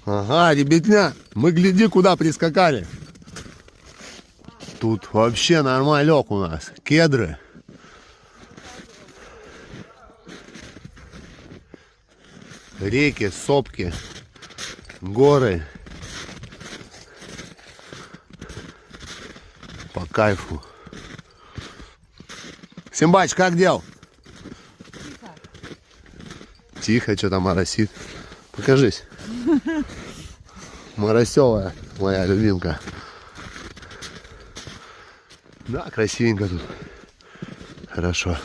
Ага, ребятня, мы гляди, куда прискакали. Тут вообще нормалек у нас. Кедры. Реки, сопки, горы. По кайфу. Симбач, как дел? Тихо. Тихо, что там моросит. Покажись. Моросевая, моя любимка. Да, красивенько тут. Хорошо.